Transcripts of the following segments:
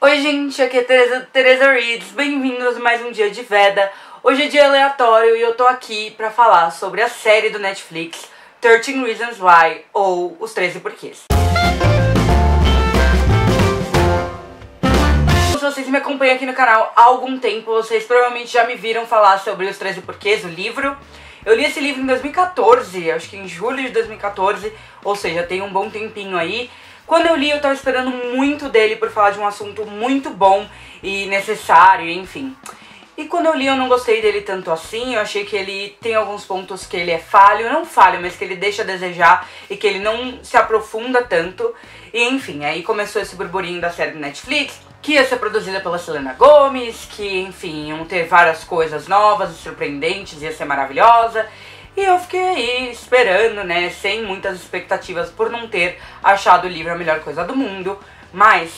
Oi gente, aqui é Teresa Reeds, bem-vindos a mais um dia de Veda. Hoje é dia aleatório e eu tô aqui pra falar sobre a série do Netflix 13 Reasons Why, ou Os 13 Porquês. Se vocês me acompanham aqui no canal há algum tempo, vocês provavelmente já me viram falar sobre Os 13 Porquês, o livro. Eu li esse livro em 2014, acho que em julho de 2014, ou seja, tem um bom tempinho aí. Quando eu li, eu tava esperando muito dele por falar de um assunto muito bom e necessário, enfim. E quando eu li, eu não gostei dele tanto assim, eu achei que ele tem alguns pontos que ele é falho, não falho, mas que ele deixa a desejar e que ele não se aprofunda tanto. E enfim, aí começou esse burburinho da série do Netflix, que ia ser produzida pela Selena Gomez, que enfim, iam ter várias coisas novas e surpreendentes, ia ser maravilhosa. E eu fiquei aí esperando, né, sem muitas expectativas por não ter achado o livro a melhor coisa do mundo. Mas,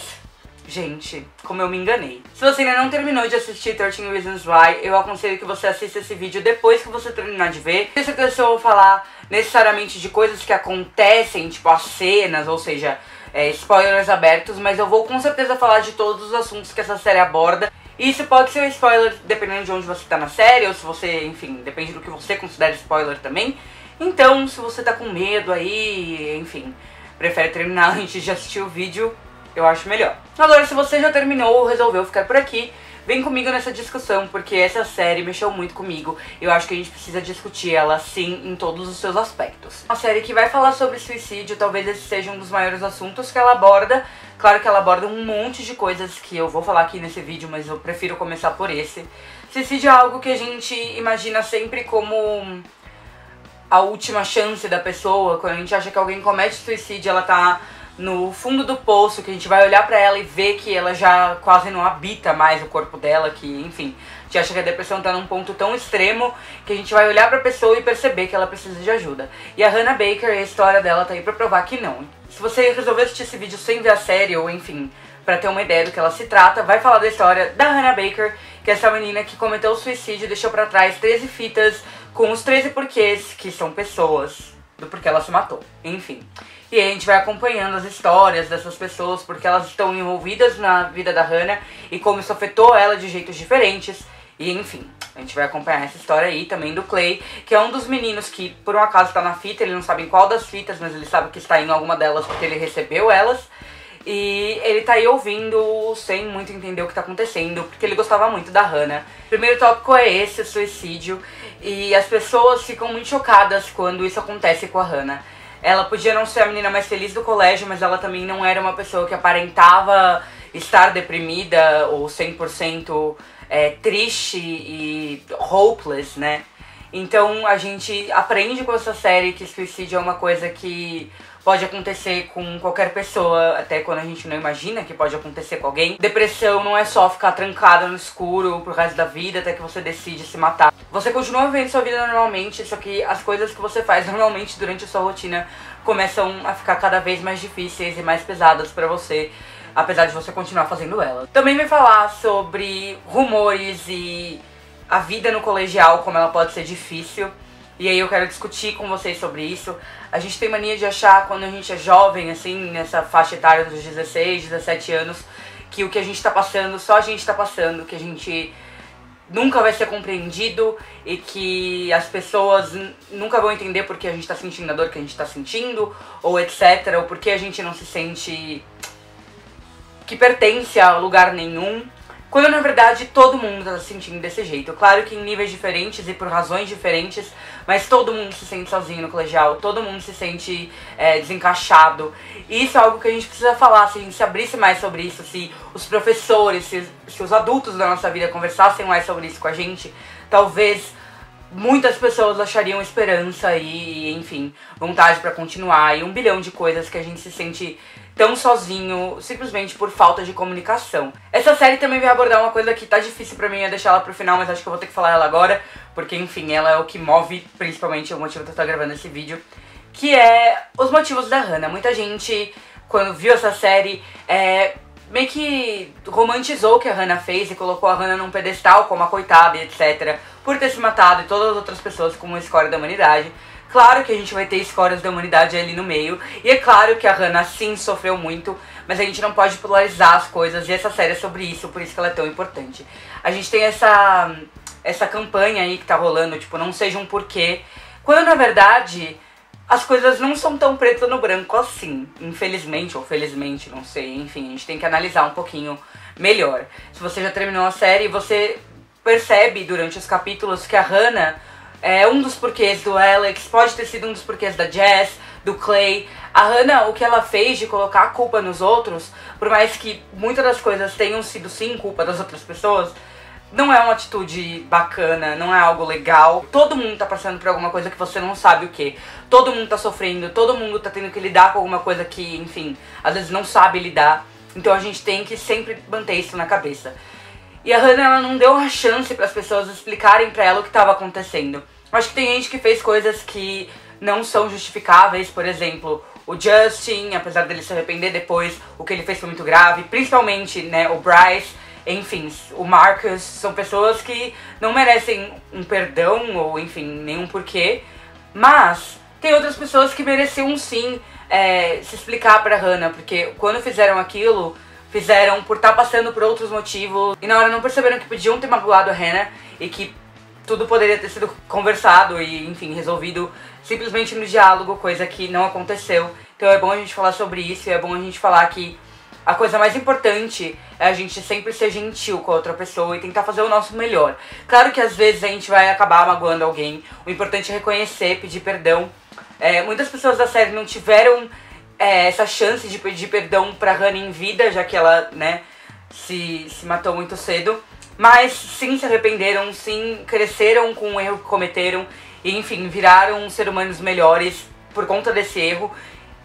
gente, como eu me enganei. Se você ainda não terminou de assistir 13 Reasons Why, eu aconselho que você assista esse vídeo depois que você terminar de ver. Não tenho certeza se eu vou falar necessariamente de coisas que acontecem, tipo as cenas, ou seja, spoilers abertos, mas eu vou com certeza falar de todos os assuntos que essa série aborda. E isso pode ser um spoiler dependendo de onde você tá na série, ou se você, enfim, depende do que você considera spoiler também. Então, se você tá com medo aí, enfim, prefere terminar antes de assistir o vídeo, eu acho melhor. Agora, se você já terminou ou resolveu ficar por aqui, vem comigo nessa discussão, porque essa série mexeu muito comigo. Eu acho que a gente precisa discutir ela, sim, em todos os seus aspectos. Uma série que vai falar sobre suicídio, talvez esse seja um dos maiores assuntos que ela aborda. Claro que ela aborda um monte de coisas que eu vou falar aqui nesse vídeo, mas eu prefiro começar por esse. Suicídio é algo que a gente imagina sempre como a última chance da pessoa. Quando a gente acha que alguém comete suicídio, ela tá no fundo do poço, que a gente vai olhar pra ela e ver que ela já quase não habita mais o corpo dela, que, enfim, a gente acha que a depressão tá num ponto tão extremo que a gente vai olhar pra pessoa e perceber que ela precisa de ajuda. E a Hannah Baker, a história dela tá aí pra provar que não. Se você resolver assistir esse vídeo sem ver a série, ou enfim, pra ter uma ideia do que ela se trata, vai falar da história da Hannah Baker, que é essa menina que cometeu o suicídio e deixou pra trás 13 fitas com os 13 porquês, que são pessoas, do porquê ela se matou, enfim. E aí a gente vai acompanhando as histórias dessas pessoas, porque elas estão envolvidas na vida da Hannah e como isso afetou ela de jeitos diferentes. E enfim, a gente vai acompanhar essa história aí também do Clay, que é um dos meninos que por um acaso está na fita, ele não sabe em qual das fitas, mas ele sabe que está em alguma delas porque ele recebeu elas. E ele tá aí ouvindo sem muito entender o que tá acontecendo, porque ele gostava muito da Hannah. O primeiro tópico é esse, o suicídio, e as pessoas ficam muito chocadas quando isso acontece com a Hannah. Ela podia não ser a menina mais feliz do colégio, mas ela também não era uma pessoa que aparentava estar deprimida ou 100% triste e hopeless, né? Então a gente aprende com essa série que suicídio é uma coisa que pode acontecer com qualquer pessoa, até quando a gente não imagina que pode acontecer com alguém. Depressão não é só ficar trancada no escuro pro resto da vida até que você decide se matar. Você continua vivendo sua vida normalmente, só que as coisas que você faz normalmente durante a sua rotina começam a ficar cada vez mais difíceis e mais pesadas pra você, apesar de você continuar fazendo elas. Também vai falar sobre rumores e a vida no colegial, como ela pode ser difícil. E aí eu quero discutir com vocês sobre isso. A gente tem mania de achar, quando a gente é jovem, assim, nessa faixa etária dos 16, 17 anos, que o que a gente tá passando, só a gente tá passando, que a gente nunca vai ser compreendido e que as pessoas nunca vão entender porque a gente tá sentindo a dor que a gente tá sentindo, ou etc, ou porque a gente não se sente que pertence a lugar nenhum. Quando na verdade todo mundo tá se sentindo desse jeito. Claro que em níveis diferentes e por razões diferentes, mas todo mundo se sente sozinho no colegial, todo mundo se sente desencaixado. E isso é algo que a gente precisa falar, se a gente se abrisse mais sobre isso, se os professores, se os adultos da nossa vida conversassem mais sobre isso com a gente, talvez muitas pessoas achariam esperança e, enfim, vontade pra continuar e 1 bilhão de coisas que a gente se sente tão sozinho, simplesmente por falta de comunicação. Essa série também vai abordar uma coisa que tá difícil pra mim, é deixar ela pro final, mas acho que eu vou ter que falar ela agora, porque, enfim, ela é o que move, principalmente, o motivo de eu estar gravando esse vídeo, que é os motivos da Hannah. Muita gente, quando viu essa série, meio que romantizou o que a Hannah fez e colocou a Hannah num pedestal como a coitada e etc, por ter se matado e todas as outras pessoas como uma escória da humanidade. Claro que a gente vai ter escórias da humanidade ali no meio, e é claro que a Hannah sim sofreu muito, mas a gente não pode polarizar as coisas, e essa série é sobre isso, por isso que ela é tão importante. A gente tem essa campanha aí que tá rolando, tipo, não seja um porquê, quando na verdade as coisas não são tão preto no branco assim, infelizmente ou felizmente, não sei, enfim, a gente tem que analisar um pouquinho melhor. Se você já terminou a série, você percebe durante os capítulos que a Hannah é um dos porquês do Alex, pode ter sido um dos porquês da Jess, do Clay. A Hannah, o que ela fez de colocar a culpa nos outros, por mais que muitas das coisas tenham sido sim culpa das outras pessoas, não é uma atitude bacana, não é algo legal. Todo mundo tá passando por alguma coisa que você não sabe o que. Todo mundo tá sofrendo, todo mundo tá tendo que lidar com alguma coisa que, enfim, às vezes não sabe lidar. Então a gente tem que sempre manter isso na cabeça. E a Hannah, ela não deu uma chance para as pessoas explicarem pra ela o que estava acontecendo. Acho que tem gente que fez coisas que não são justificáveis, por exemplo, o Justin, apesar dele se arrepender depois, o que ele fez foi muito grave, principalmente, né, o Bryce, enfim, o Marcus, são pessoas que não merecem um perdão ou, enfim, nenhum porquê, mas tem outras pessoas que mereciam sim se explicar pra Hannah, porque quando fizeram aquilo, fizeram por estar passando por outros motivos, e na hora não perceberam que podiam ter magoado a Hannah e que tudo poderia ter sido conversado e, enfim, resolvido simplesmente no diálogo, coisa que não aconteceu. Então é bom a gente falar sobre isso, e é bom a gente falar que a coisa mais importante é a gente sempre ser gentil com a outra pessoa e tentar fazer o nosso melhor. Claro que às vezes a gente vai acabar magoando alguém, o importante é reconhecer, pedir perdão. Muitas pessoas da série não tiveram essa chance de pedir perdão pra Hannah em vida, já que ela, né, se matou muito cedo. Mas sim se arrependeram, sim cresceram com o erro que cometeram e, enfim, viraram seres humanos melhores por conta desse erro.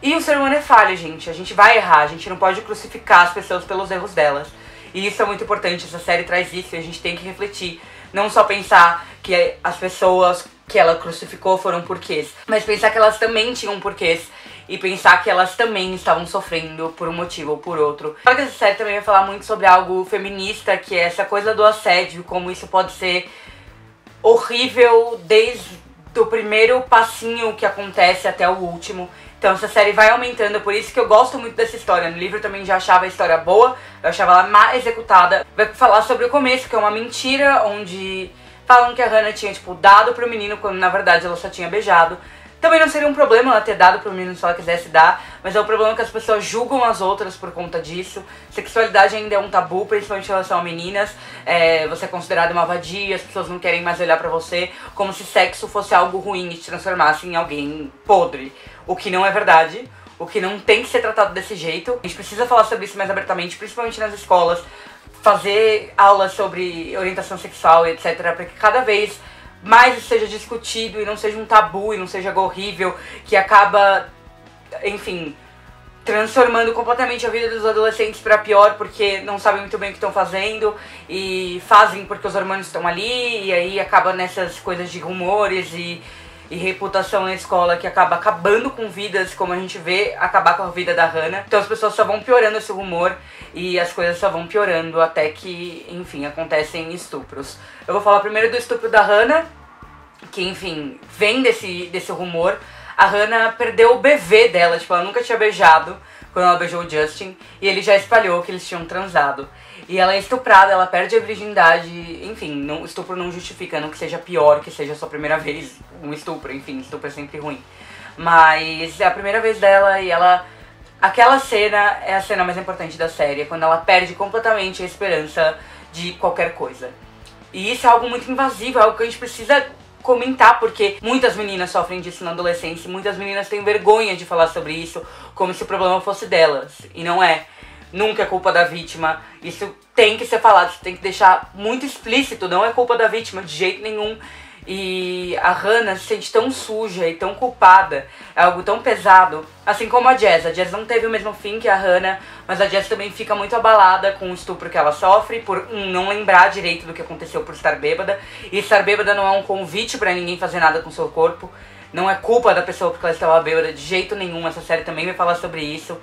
E o ser humano é falho, gente. A gente vai errar, a gente não pode crucificar as pessoas pelos erros delas. E isso é muito importante, essa série traz isso e a gente tem que refletir. Não só pensar que as pessoas que ela crucificou foram porquês, mas pensar que elas também tinham porquês. E pensar que elas também estavam sofrendo por um motivo ou por outro. Claro que essa série também vai falar muito sobre algo feminista, que é essa coisa do assédio, como isso pode ser horrível desde o primeiro passinho que acontece até o último. Então essa série vai aumentando, por isso que eu gosto muito dessa história. No livro eu também já achava a história boa, eu achava ela mal executada. Vai falar sobre o começo, que é uma mentira, onde falam que a Hannah tinha, tipo, dado pro menino, quando na verdade ela só tinha beijado. Também não seria um problema ela ter dado pro menino se ela quisesse dar, mas é o problema que as pessoas julgam as outras por conta disso. Sexualidade ainda é um tabu, principalmente em relação a meninas. Você é considerada uma vadia, as pessoas não querem mais olhar pra você, como se sexo fosse algo ruim e te transformasse em alguém podre. O que não é verdade, o que não tem que ser tratado desse jeito. A gente precisa falar sobre isso mais abertamente, principalmente nas escolas, fazer aulas sobre orientação sexual e etc, para que cada vez mais isso seja discutido e não seja um tabu e não seja algo horrível que acaba, enfim, transformando completamente a vida dos adolescentes para pior, porque não sabem muito bem o que estão fazendo e fazem porque os hormônios estão ali, e aí acaba nessas coisas de rumores e reputação na escola que acaba acabando com vidas, como a gente vê acabar com a vida da Hannah. Então as pessoas só vão piorando esse rumor e as coisas só vão piorando até que, enfim, acontecem estupros. Eu vou falar primeiro do estupro da Hannah, que, enfim, vem desse rumor. A Hannah perdeu o bebê dela, tipo, ela nunca tinha beijado quando ela beijou o Justin, e ele já espalhou que eles tinham transado. E ela é estuprada, ela perde a virgindade, enfim, estupro não justifica, não que seja pior, que seja a sua primeira vez um estupro, enfim, estupro é sempre ruim. Mas é a primeira vez dela e ela... Aquela cena é a cena mais importante da série, quando ela perde completamente a esperança de qualquer coisa. E isso é algo muito invasivo, é algo que a gente precisa comentar, porque muitas meninas sofrem disso na adolescência, muitas meninas têm vergonha de falar sobre isso, como se o problema fosse delas, e não é. Nunca é culpa da vítima, isso tem que ser falado, isso tem que deixar muito explícito, não é culpa da vítima de jeito nenhum. E a Hannah se sente tão suja e tão culpada, é algo tão pesado, assim como a Jess não teve o mesmo fim que a Hannah, mas a Jess também fica muito abalada com o estupro que ela sofre, por não lembrar direito do que aconteceu por estar bêbada, e estar bêbada não é um convite pra ninguém fazer nada com o seu corpo, não é culpa da pessoa porque ela estava bêbada de jeito nenhum, essa série também vai falar sobre isso.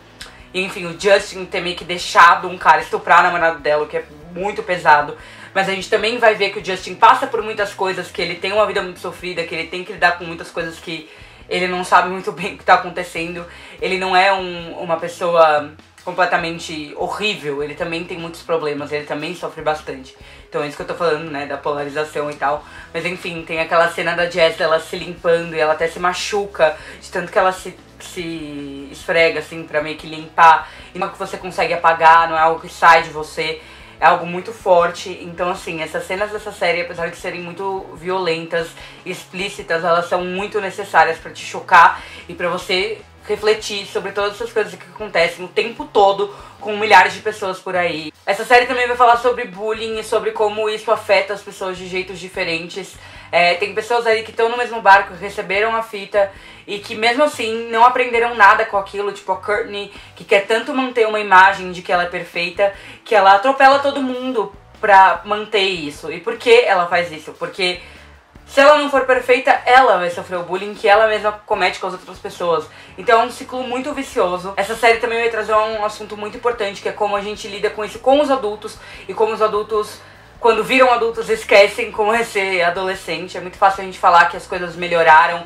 E, enfim, o Justin ter meio que deixado um cara estuprar a namorada dela, o que é muito pesado. Mas a gente também vai ver que o Justin passa por muitas coisas, que ele tem uma vida muito sofrida, que ele tem que lidar com muitas coisas que ele não sabe muito bem o que tá acontecendo. Ele não é uma pessoa completamente horrível, ele também tem muitos problemas, ele também sofre bastante. Então é isso que eu tô falando, né, da polarização e tal. Mas enfim, tem aquela cena da Jess dela se limpando e ela até se machuca de tanto que ela se esfrega, assim, pra meio que limpar. E não é que você consegue apagar, não é algo que sai de você, é algo muito forte. Então assim, essas cenas dessa série, apesar de serem muito violentas, explícitas, elas são muito necessárias pra te chocar e pra você refletir sobre todas essas coisas que acontecem o tempo todo com milhares de pessoas por aí. Essa série também vai falar sobre bullying e sobre como isso afeta as pessoas de jeitos diferentes. Tem pessoas aí que estão no mesmo barco, que receberam a fita e que mesmo assim não aprenderam nada com aquilo, tipo a Courtney, que quer tanto manter uma imagem de que ela é perfeita, que ela atropela todo mundo pra manter isso. E por que ela faz isso? Porque se ela não for perfeita, ela vai sofrer o bullying que ela mesma comete com as outras pessoas. Então é um ciclo muito vicioso. Essa série também vai trazer um assunto muito importante, que é como a gente lida com isso com os adultos. E como os adultos, quando viram adultos, esquecem como é ser adolescente. É muito fácil a gente falar que as coisas melhoraram,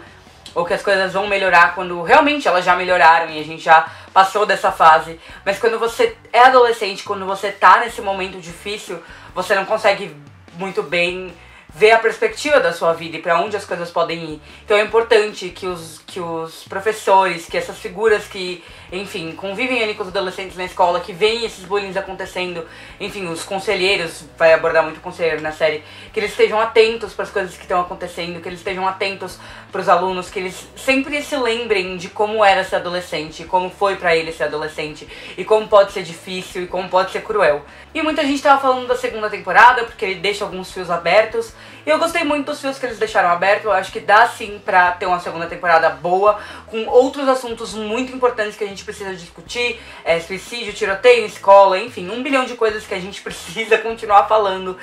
ou que as coisas vão melhorar quando realmente elas já melhoraram e a gente já passou dessa fase. Mas quando você é adolescente, quando você tá nesse momento difícil, você não consegue muito bem ver a perspectiva da sua vida e pra onde as coisas podem ir. Então é importante que os professores, que essas figuras que, enfim, convivem ali com os adolescentes na escola, que veem esses bullying acontecendo, enfim, os conselheiros, vai abordar muito conselheiro na série, que eles estejam atentos para as coisas que estão acontecendo, que eles estejam atentos para os alunos, que eles sempre se lembrem de como era ser adolescente, como foi pra ele ser adolescente, e como pode ser difícil, e como pode ser cruel. E muita gente tava falando da segunda temporada, porque ele deixa alguns fios abertos, e eu gostei muito dos fios que eles deixaram abertos. Eu acho que dá sim pra ter uma segunda temporada boa, com outros assuntos muito importantes que a gente precisa discutir, suicídio, tiroteio em escola, enfim, 1 bilhão de coisas que a gente precisa continuar falando.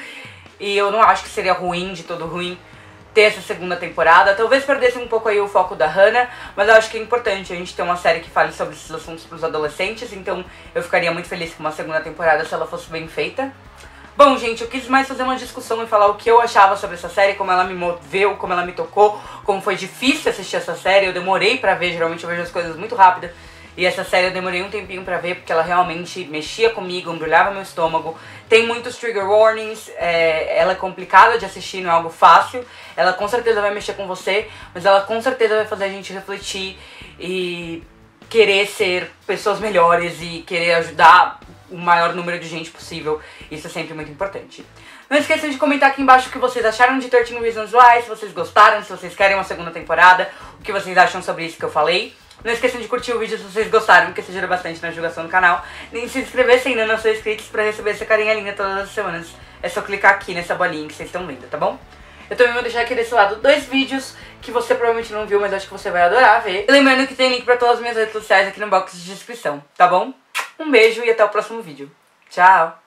E eu não acho que seria ruim, de todo ruim, ter essa segunda temporada. Talvez perdesse um pouco aí o foco da Hannah, mas eu acho que é importante a gente ter uma série que fale sobre esses assuntos pros adolescentes, então eu ficaria muito feliz com uma segunda temporada se ela fosse bem feita. Bom, gente, eu quis mais fazer uma discussão e falar o que eu achava sobre essa série, como ela me moveu, como ela me tocou, como foi difícil assistir essa série. Eu demorei pra ver, geralmente eu vejo as coisas muito rápido. E essa série eu demorei um tempinho pra ver, porque ela realmente mexia comigo, embrulhava meu estômago. Tem muitos trigger warnings, ela é complicada de assistir, não é algo fácil. Ela com certeza vai mexer com você, mas ela com certeza vai fazer a gente refletir e querer ser pessoas melhores e querer ajudar o maior número de gente possível. Isso é sempre muito importante. Não esqueçam de comentar aqui embaixo o que vocês acharam de 13 Reasons Why, se vocês gostaram, se vocês querem uma segunda temporada, o que vocês acham sobre isso que eu falei. Não esqueçam de curtir o vídeo se vocês gostaram, porque isso ajuda bastante na divulgação do canal. Nem se inscrever se ainda não são inscritos pra receber essa carinha linda todas as semanas. É só clicar aqui nessa bolinha que vocês estão vendo, tá bom? Eu também vou deixar aqui desse lado 2 vídeos que você provavelmente não viu, mas acho que você vai adorar ver. E lembrando que tem link pra todas as minhas redes sociais aqui no box de descrição, tá bom? Um beijo e até o próximo vídeo. Tchau!